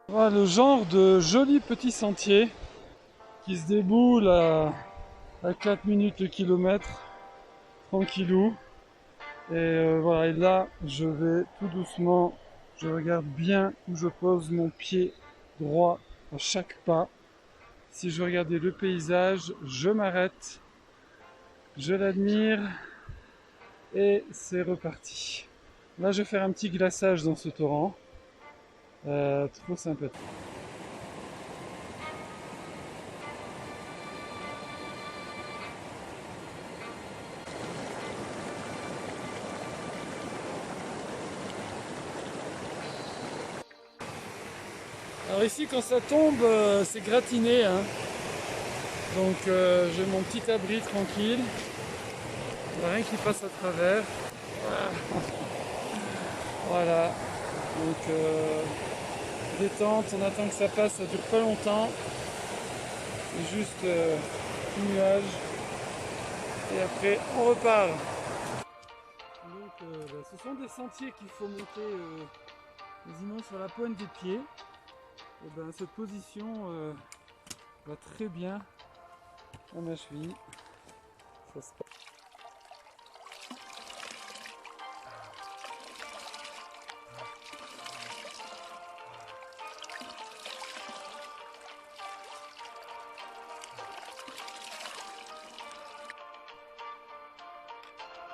Voilà le genre de joli petit sentier qui se déboule à 4 minutes le kilomètre, tranquillou. Et voilà, et là, je vais tout doucement, je regarde bien où je pose mon pied droit à chaque pas. Si je regardais le paysage, je m'arrête, je l'admire et c'est reparti. Là, je vais faire un petit glaçage dans ce torrent. Trop sympathique. Alors ici, quand ça tombe, c'est gratiné, hein. Donc j'ai mon petit abri tranquille. Il n'y a rien qui passe à travers. Voilà. Donc détente, on attend que ça passe, ça dure pas longtemps. C'est juste nuage. Et après on repart. Donc ce sont des sentiers qu'il faut monter quasiment sur la pointe des pieds. Et ben cette position va très bien à ma cheville. Ça se passe.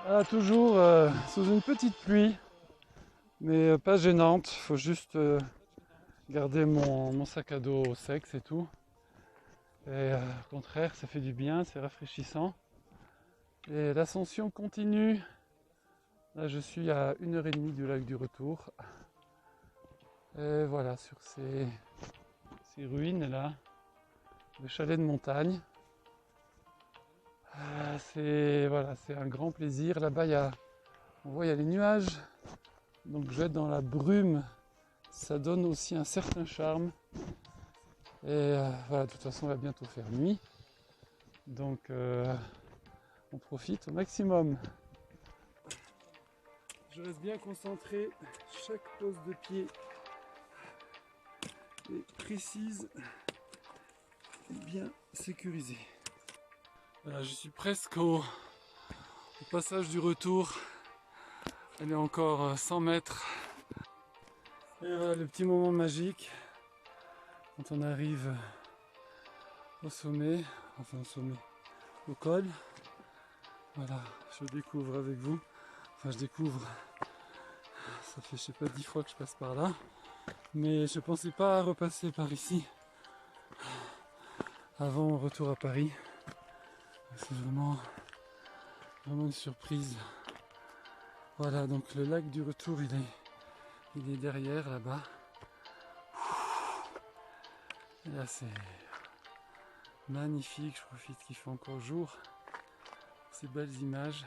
Ah, toujours sous une petite pluie, mais pas gênante. Faut juste garder mon sac à dos au sec, c'est tout. Et au contraire, ça fait du bien, c'est rafraîchissant. Et l'ascension continue. Là, je suis à 1h30 du lac du retour. Et voilà, sur ces ruines là, le chalet de montagne. C'est voilà, c'est un grand plaisir. Là-bas, on voit il y a les nuages. Donc je vais être dans la brume. Ça donne aussi un certain charme. Et voilà, de toute façon, il va bientôt faire nuit. Donc on profite au maximum. Je reste bien concentré. Chaque pose de pied est précise et bien sécurisée. Voilà, je suis presque au passage du retour. Elle est encore 100 mètres. Et voilà le petit moment magique quand on arrive au sommet, enfin au sommet, au col. Voilà, je découvre avec vous. Enfin, je découvre. Ça fait, je sais pas, 10 fois que je passe par là. Mais je pensais pas repasser par ici avant mon retour à Paris. C'est vraiment une surprise. Voilà, donc le lac du retour, il est derrière là-bas. Et là, c'est magnifique. Je profite qu'il fait encore jour. Ces belles images.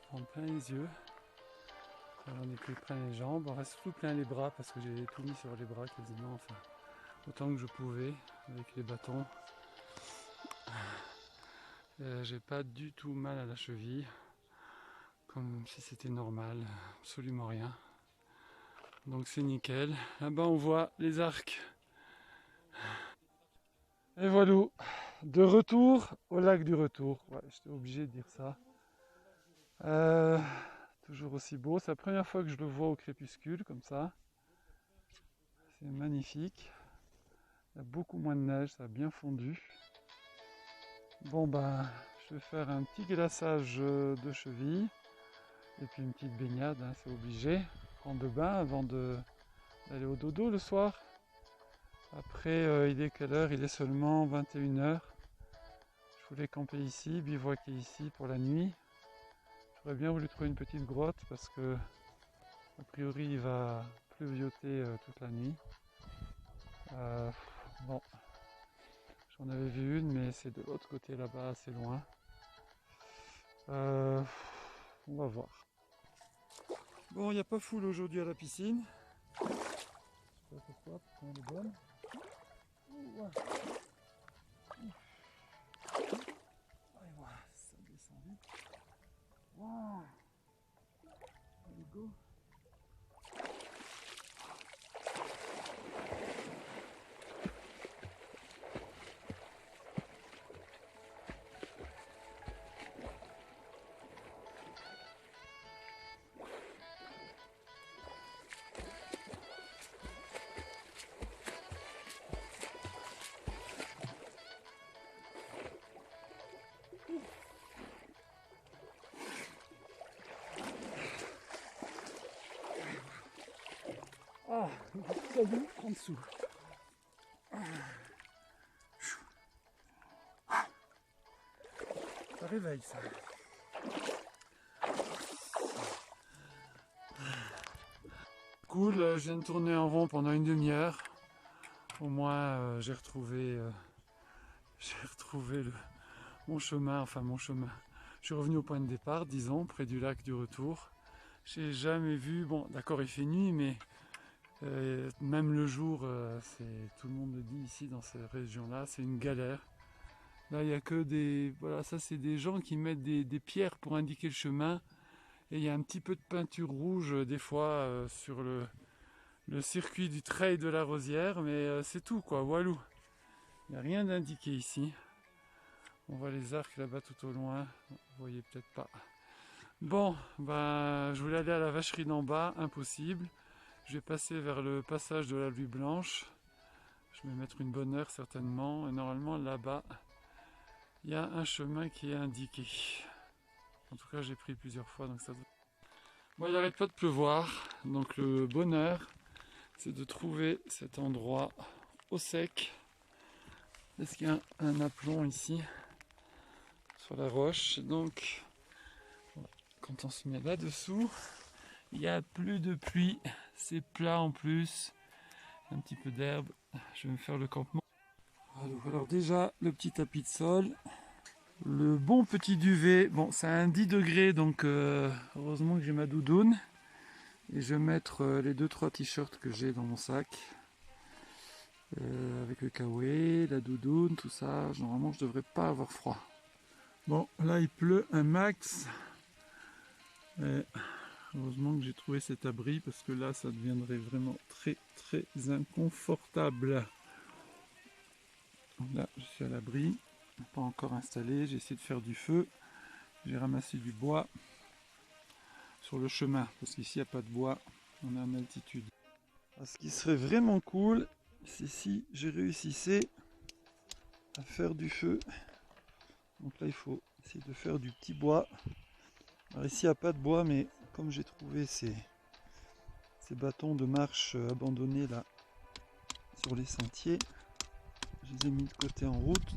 Prendre plein les yeux. J'en ai pris plein les jambes. On reste surtout plein les bras parce que j'ai tout mis sur les bras quasiment. Enfin, autant que je pouvais avec les bâtons. J'ai pas du tout mal à la cheville. Comme si c'était normal. Absolument rien. Donc c'est nickel. Là-bas on voit les arcs. Et voilà. De retour au lac du retour. Ouais, j'étais obligé de dire ça. Euh, Toujours aussi beau. C'est la première fois que je le vois au crépuscule comme ça. C'est magnifique. Il y a beaucoup moins de neige, ça a bien fondu. Bon ben, je vais faire un petit glaçage de cheville. Et puis une petite baignade, hein, c'est obligé. Prendre de bain avant d'aller au dodo le soir. Après, il est quelle heure? Il est seulement 21h. Je voulais camper ici, bivouaquer ici pour la nuit. J'aurais bien voulu trouver une petite grotte parce que a priori il va pleuvioter toute la nuit. Bon, j'en avais vu une mais c'est de l'autre côté là-bas, assez loin. On va voir. Bon, il n'y a pas foule aujourd'hui à la piscine. Je sais pas pourquoi elle est bonne. Ouh, allez, voilà, ça descend vite. Wow. Allez, go. Ah, ça vu en dessous. Ça réveille ça. Cool, je viens de tourner en rond pendant une demi-heure. Au moins j'ai retrouvé mon chemin, enfin mon chemin. Je suis revenu au point de départ, disons, près du lac du retour. J'ai jamais vu, bon d'accord il fait nuit, mais même le jour, tout le monde le dit ici dans ces régions-là, c'est une galère. Là il n'y a que des, voilà, ça c'est des gens qui mettent des pierres pour indiquer le chemin. Et il y a un petit peu de peinture rouge des fois sur le circuit du trail de la Rosière, mais c'est tout quoi, walou. Il n'y a rien d'indiqué ici. On voit les arcs là-bas tout au loin, vous voyez peut-être pas. Bon, ben, je voulais aller à la vacherie d'en bas, impossible. Je vais passer vers le passage de la Nuit Blanche. Je vais mettre une bonne heure certainement. Et normalement là-bas, il y a un chemin qui est indiqué. En tout cas, j'ai pris plusieurs fois, donc ça doit... Bon, il n'arrête pas de pleuvoir, donc le bonheur, c'est de trouver cet endroit au sec. Est-ce qu'il y a un aplomb ici sur la roche? Donc, quand on se met là-dessous, il n'y a plus de pluie, c'est plat en plus, un petit peu d'herbe. Je vais me faire le campement. Alors déjà, le petit tapis de sol, le bon petit duvet. Bon, c'est un 10 degrés, donc heureusement que j'ai ma doudoune. Et je vais mettre les 2-3 t-shirts que j'ai dans mon sac. Avec le kawaii, la doudoune, tout ça. Normalement, je devrais pas avoir froid. Bon, là, il pleut un max. Et heureusement que j'ai trouvé cet abri parce que là, ça deviendrait vraiment très, très inconfortable. Là, je suis à l'abri. Pas encore installé. J'ai essayé de faire du feu. J'ai ramassé du bois sur le chemin parce qu'ici, il n'y a pas de bois. On est en altitude. Alors, ce qui serait vraiment cool, c'est si je réussissais à faire du feu. Donc là, il faut essayer de faire du petit bois. Alors ici, il n'y a pas de bois, mais comme j'ai trouvé ces bâtons de marche abandonnés là sur les sentiers, je les ai mis de côté en route.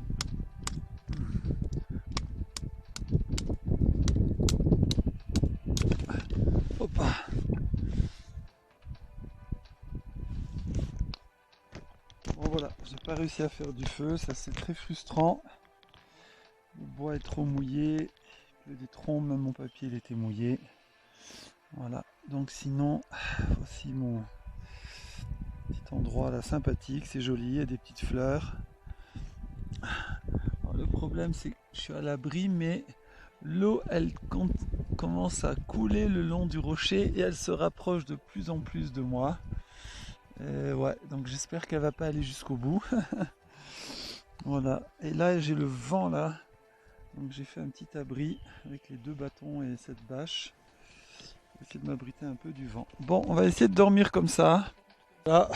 Hop. Bon voilà, j'ai pas réussi à faire du feu, ça c'est très frustrant. Le bois est trop mouillé, il y a des troncs, même mon papier il était mouillé. Voilà, donc sinon, voici mon petit endroit là sympathique, c'est joli, il y a des petites fleurs. Alors, le problème c'est que je suis à l'abri, mais l'eau elle commence à couler le long du rocher et elle se rapproche de plus en plus de moi. Ouais, donc j'espère qu'elle va pas aller jusqu'au bout. Voilà, et là j'ai le vent là, donc j'ai fait un petit abri avec les 2 bâtons et cette bâche. Pour essayer de m'abriter un peu du vent. Bon, on va essayer de dormir comme ça. Voilà,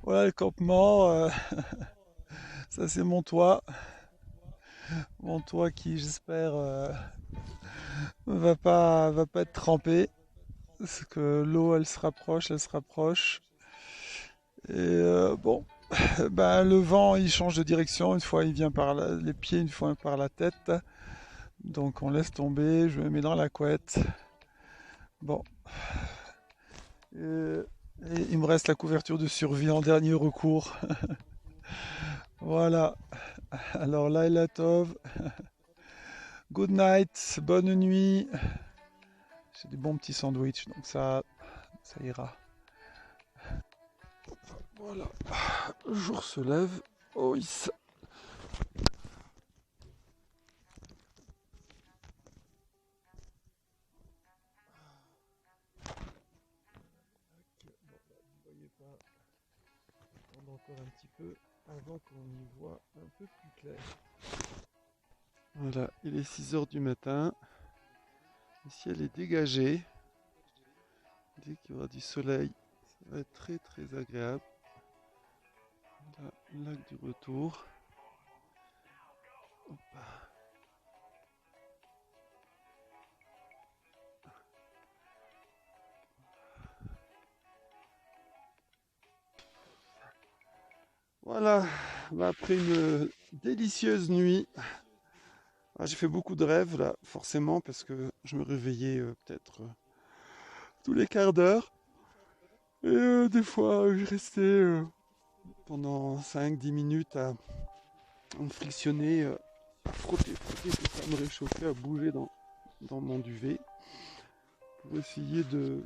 voilà le campement. Ça c'est mon toit. Mon toit qui j'espère va pas être trempé. Parce que l'eau elle se rapproche, elle se rapproche. Et bon, ben, le vent il change de direction, une fois il vient par les pieds, une fois par la tête. Donc on laisse tomber, je me mets dans la couette. Bon. Et il me reste la couverture de survie en dernier recours. Voilà. Alors là, Laila Tov. Good night, bonne nuit. J'ai des bons petits sandwichs, donc ça ira. Voilà. Le jour se lève. Oh, oui. Vous voyez pas. Attendre encore un petit peu avant qu'on y voit un peu plus clair. Voilà, il est 6 heures du matin. Le ciel est dégagé. Dès qu'il y aura du soleil, ça va être très très agréable. Voilà, le lac du retour. Hop. Voilà, bah, après une délicieuse nuit, j'ai fait beaucoup de rêves là, forcément, parce que je me réveillais peut-être tous les quarts d'heure. Et des fois, je restais pendant 5 10 minutes à me frictionner, à frotter, tout ça, à me réchauffer, à bouger dans mon duvet pour essayer de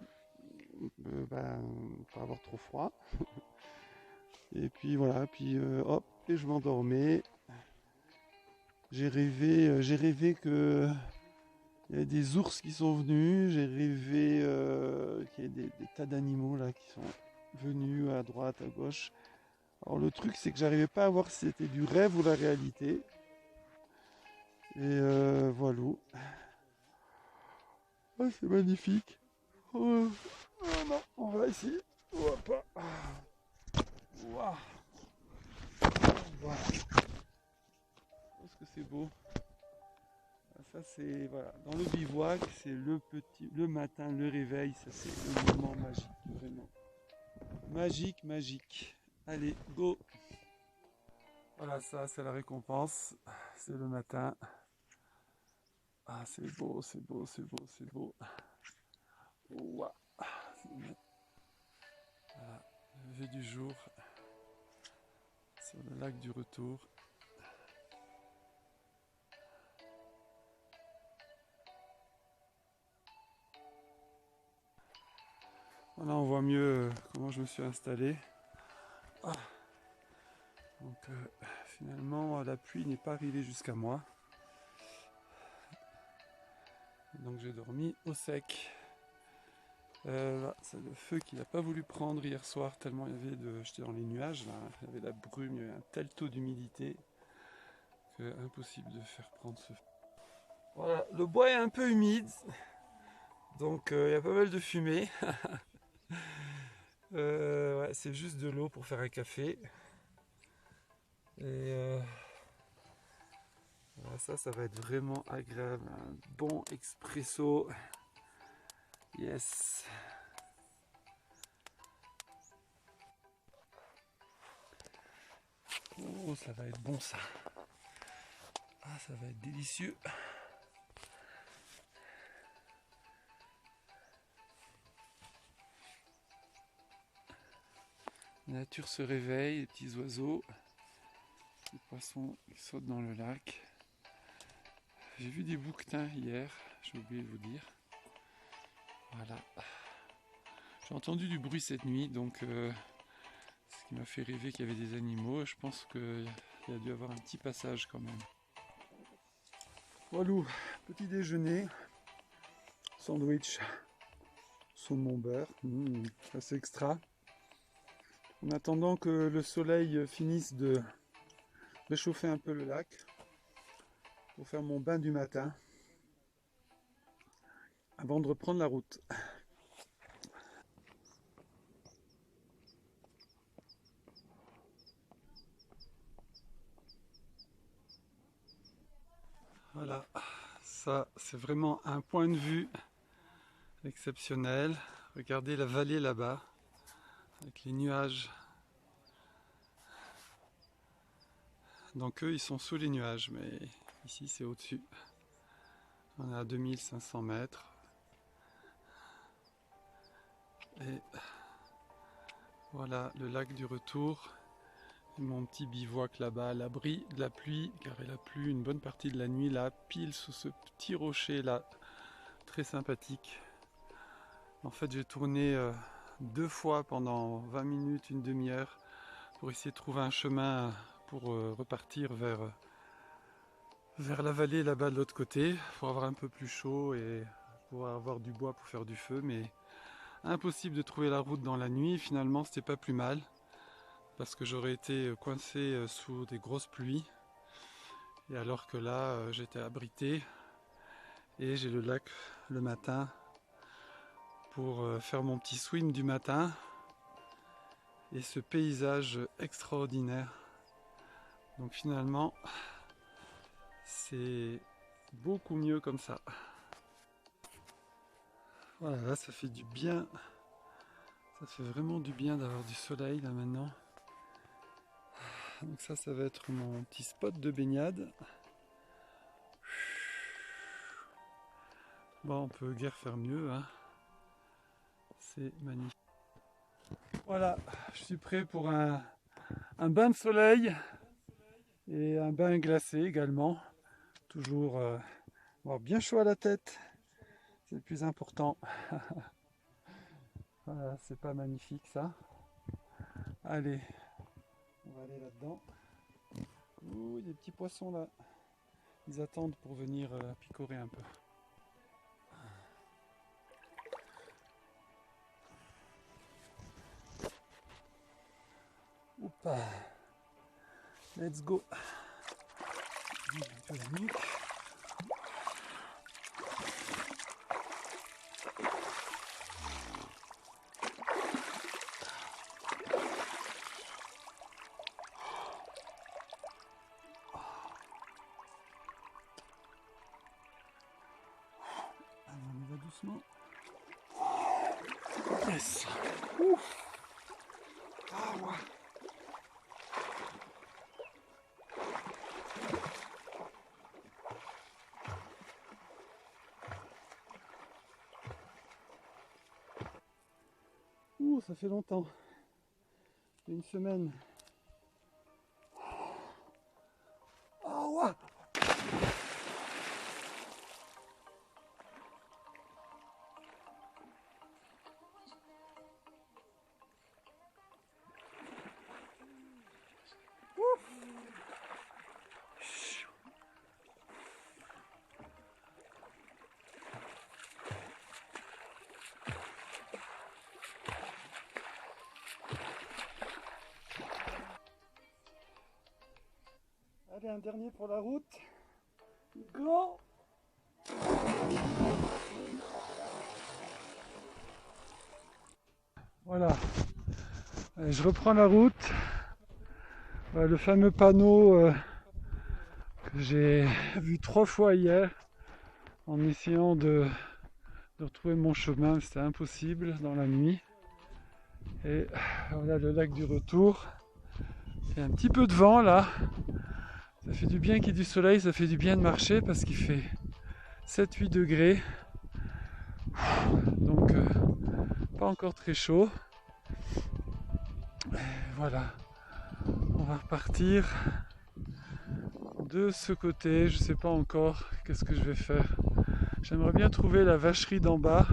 pas avoir trop froid. Et puis voilà, puis hop, et je m'endormais. J'ai rêvé que il y avait des ours qui sont venus. J'ai rêvé qu'il y avait des tas d'animaux là qui sont venus à droite, à gauche. Alors le truc c'est que j'arrivais pas à voir si c'était du rêve ou la réalité. Et voilà. Ah, c'est magnifique. Oh, oh non, on va essayer. Hop. Ouah. Voilà. Est-ce que c'est beau? Ah, ça c'est voilà. Dans le bivouac, c'est le matin, le réveil, ça c'est le moment magique, vraiment. Magique, magique. Allez, go. Voilà, ça c'est la récompense. C'est le matin. Ah, c'est beau, c'est beau, c'est beau, c'est beau. Ouah. Voilà, le lever du jour sur le lac du retour. Voilà, on voit mieux comment je me suis installé. Ah. Donc finalement, la pluie n'est pas arrivée jusqu'à moi. Donc j'ai dormi au sec. Là, c'est le feu qui n'a pas voulu prendre hier soir tellement il y avait j'étais dans les nuages, là. Il y avait la brume, il y avait un tel taux d'humidité que impossible de faire prendre ce feu. Voilà, le bois est un peu humide, donc il y a pas mal de fumée. Ouais, c'est juste de l'eau pour faire un café. Et voilà, ça va être vraiment agréable. Un bon expresso. Yes. Oh, ça va être bon ça. Ah, ça va être délicieux. La nature se réveille, les petits oiseaux, les poissons qui sautent dans le lac. J'ai vu des bouquetins hier, j'ai oublié de vous dire. Voilà. J'ai entendu du bruit cette nuit, donc ce qui m'a fait rêver qu'il y avait des animaux. Je pense qu'il y a dû avoir un petit passage quand même. Voilà, petit déjeuner, sandwich, saumon beurre, assez extra. En attendant que le soleil finisse de réchauffer un peu le lac, pour faire mon bain du matin, avant de reprendre la route. Voilà, ça c'est vraiment un point de vue exceptionnel. Regardez la vallée là-bas, avec les nuages. Donc eux ils sont sous les nuages, mais ici c'est au-dessus. On est à 2500 mètres. Et voilà le lac du retour. Et mon petit bivouac là-bas à l'abri de la pluie, car il a plu une bonne partie de la nuit là, pile sous ce petit rocher là, très sympathique. En fait j'ai tourné 2 fois pendant 20 minutes, une demi-heure, pour essayer de trouver un chemin pour repartir vers la vallée là-bas de l'autre côté, pour avoir un peu plus chaud et pour avoir du bois pour faire du feu, mais impossible de trouver la route dans la nuit. Finalement c'était pas plus mal, parce que j'aurais été coincé sous des grosses pluies, et alors que là j'étais abrité et j'ai le lac le matin pour faire mon petit swim du matin et ce paysage extraordinaire. Donc finalement c'est beaucoup mieux comme ça. Voilà, là ça fait du bien, ça fait vraiment du bien d'avoir du soleil là maintenant. donc ça va être mon petit spot de baignade. Bon, on peut guère faire mieux, hein. C'est magnifique. Voilà, je suis prêt pour un bain de soleil et un bain glacé également. Toujours avoir bien chaud à la tête, c'est le plus important. Voilà, c'est pas magnifique ça. Allez, on va aller là-dedans. Ouh, des petits poissons là. Ils attendent pour venir picorer un peu. Oupa. Let's go. Un peu la nuque. Allez, on y va doucement. Yes. Ouf. Ah ouais. Ouh, ça fait longtemps. Une semaine. Ah ouais. Allez, un dernier pour la route. Go! Voilà. Allez, je reprends la route. Le fameux panneau que j'ai vu 3 fois hier en essayant de retrouver mon chemin. C'était impossible dans la nuit. Et voilà le lac du retour. Il y a un petit peu de vent là. Ça fait du bien qu'il y ait du soleil, ça fait du bien de marcher parce qu'il fait 7-8 degrés. Donc pas encore très chaud. Et voilà. On va repartir de ce côté. Je sais pas encore qu'est-ce que je vais faire. J'aimerais bien trouver la vacherie d'en bas.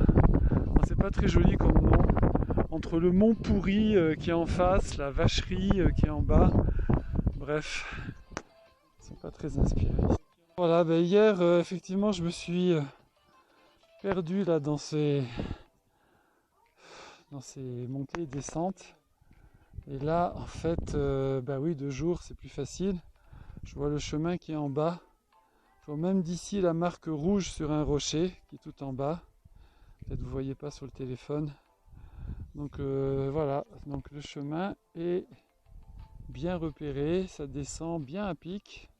C'est pas très joli comme nom. Entre le mont pourri qui est en face, la vacherie qui est en bas. Bref, c'est pas très inspiré. Voilà, ben hier effectivement je me suis perdu là dans ces montées et descentes. Et là en fait, bah oui, de jour c'est plus facile. Je vois le chemin qui est en bas. Je vois même d'ici la marque rouge sur un rocher qui est tout en bas. Peut-être vous ne voyez pas sur le téléphone. Donc voilà, donc le chemin est bien repéré, ça descend bien à pic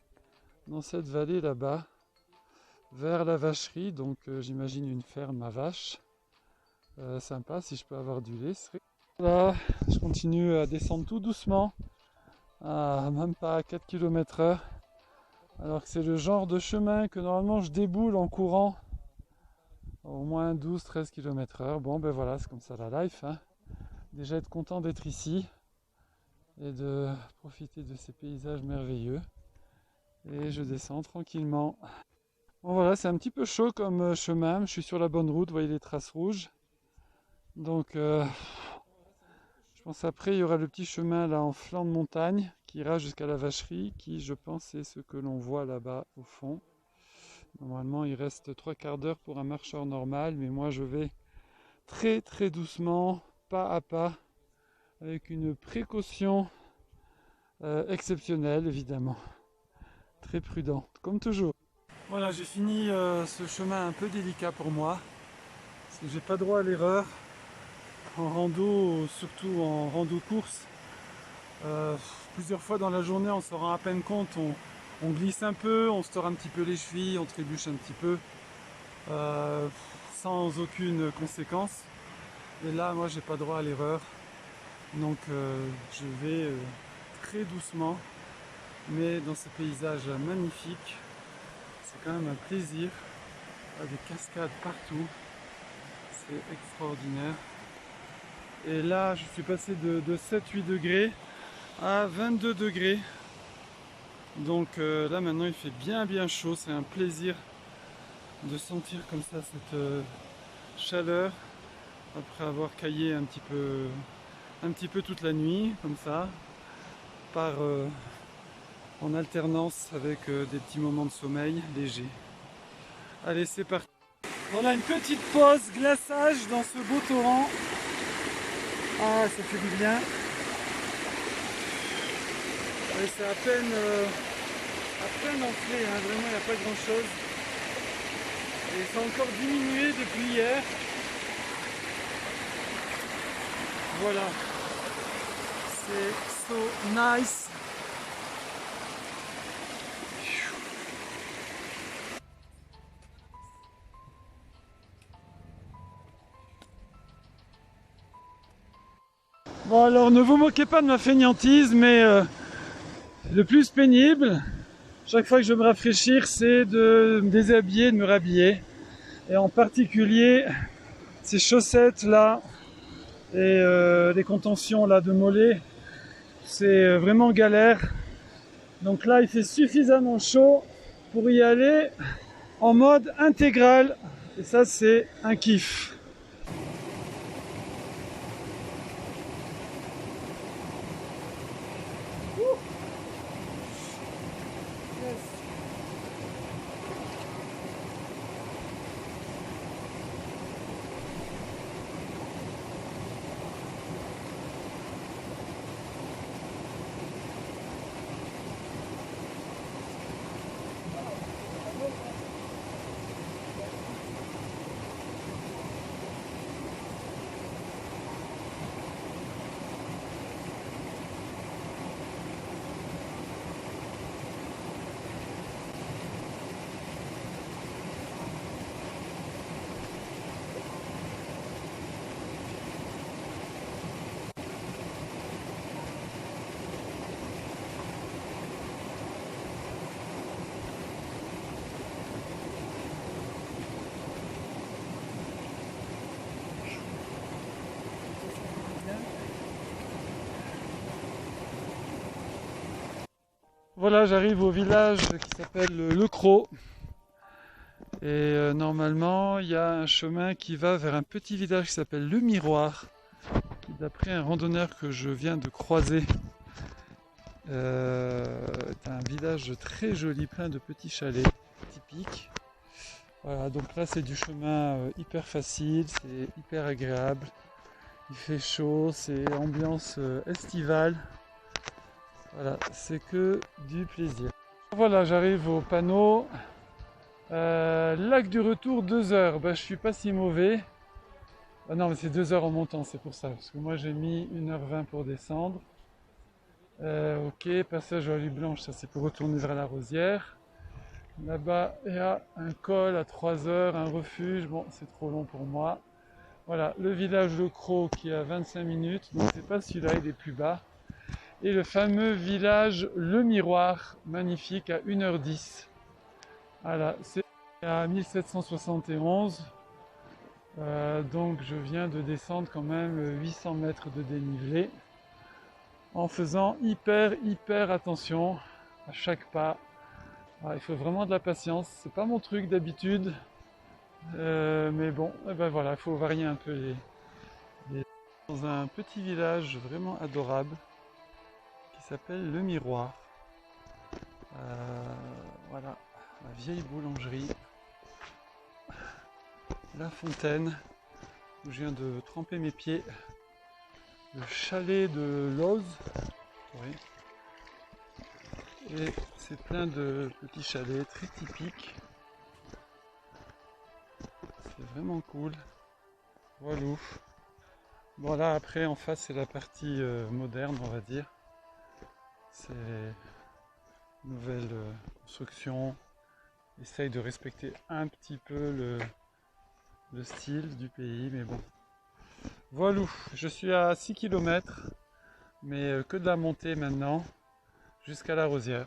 dans cette vallée là-bas, vers la vacherie, donc j'imagine une ferme à vaches. Sympa, si je peux avoir du lait. Voilà, je continue à descendre tout doucement, à même pas à 4 km/h, alors que c'est le genre de chemin que normalement je déboule en courant au moins 12-13 km/h. Bon ben voilà, c'est comme ça la life, hein. Déjà être content d'être ici et de profiter de ces paysages merveilleux. Et je descends tranquillement. Bon voilà, c'est un petit peu chaud comme chemin, je suis sur la bonne route, vous voyez les traces rouges. Donc je pense après il y aura le petit chemin là en flanc de montagne qui ira jusqu'à la vacherie, qui je pense est ce que l'on voit là-bas au fond. Normalement il reste 3/4 d'heure pour un marcheur normal, mais moi je vais très très doucement, pas à pas, avec une précaution exceptionnelle évidemment. Très prudent, comme toujours. Voilà, j'ai fini ce chemin un peu délicat pour moi, parce que j'ai pas droit à l'erreur. En rando, surtout en rando course, plusieurs fois dans la journée on se rend à peine compte, on glisse un peu, on se tord un petit peu les chevilles, on trébuche un petit peu, sans aucune conséquence. Et là, moi, j'ai pas droit à l'erreur, donc je vais très doucement. mais dans ce paysage magnifique, c'est quand même un plaisir. Il y a des cascades partout, c'est extraordinaire. Et là, je suis passé de 7-8 degrés à 22 degrés. Donc là maintenant il fait bien chaud, c'est un plaisir de sentir comme ça cette chaleur après avoir caillé un petit peu toute la nuit comme ça, en alternance avec des petits moments de sommeil légers. Allez, c'est parti. On a une petite pause glaçage dans ce beau torrent. Ah, ça fait du bien. Et c'est à peine enflé, hein. Vraiment il n'y a pas grand chose. Et ça a encore diminué depuis hier. Voilà. C'est so nice. Bon alors ne vous moquez pas de ma fainéantise, mais le plus pénible, chaque fois que je veux me rafraîchir, c'est de me déshabiller, de me rhabiller. Et en particulier, ces chaussettes là et les contentions là de mollets, c'est vraiment galère. Donc là, il fait suffisamment chaud pour y aller en mode intégral. Et ça, c'est un kiff. Voilà, j'arrive au village qui s'appelle Le Cros. Et normalement, il y a un chemin qui va vers un petit village qui s'appelle Le Miroir, qui, d'après un randonneur que je viens de croiser, est un village très joli, plein de petits chalets typiques. Voilà, donc là c'est du chemin hyper facile, c'est hyper agréable. Il fait chaud, c'est ambiance estivale. Voilà, c'est que du plaisir. Voilà, j'arrive au panneau. Lac du retour 2 heures. Je suis pas si mauvais. Ah non, mais c'est 2 heures en montant, c'est pour ça. Parce que moi j'ai mis 1h20 pour descendre. Ok, passage à l'huile blanche, ça c'est pour retourner vers la Rosière. Là-bas, il y a un col à 3 heures, un refuge. Bon, c'est trop long pour moi. Voilà, le village de Cros qui est à 25 minutes. Donc c'est pas celui-là, il est plus bas. Et le fameux village Le Miroir, magnifique, à 1h10. Voilà, c'est à 1771. Donc je viens de descendre quand même 800 mètres de dénivelé en faisant hyper attention à chaque pas. Il faut vraiment de la patience, c'est pas mon truc d'habitude, mais bon, ben voilà, il faut varier un peu dans un petit village vraiment adorable qui s'appelle Le Miroir. Voilà, la vieille boulangerie, la fontaine où je viens de tremper mes pieds, le chalet de Loz, oui. Et c'est plein de petits chalets très typiques. C'est vraiment cool. Voilà. Bon là après en face c'est la partie moderne on va dire. C'est nouvelle construction. Essaye de respecter un petit peu le style du pays mais bon. Voilà, je suis à 6 km mais que de la montée maintenant jusqu'à la Rosière.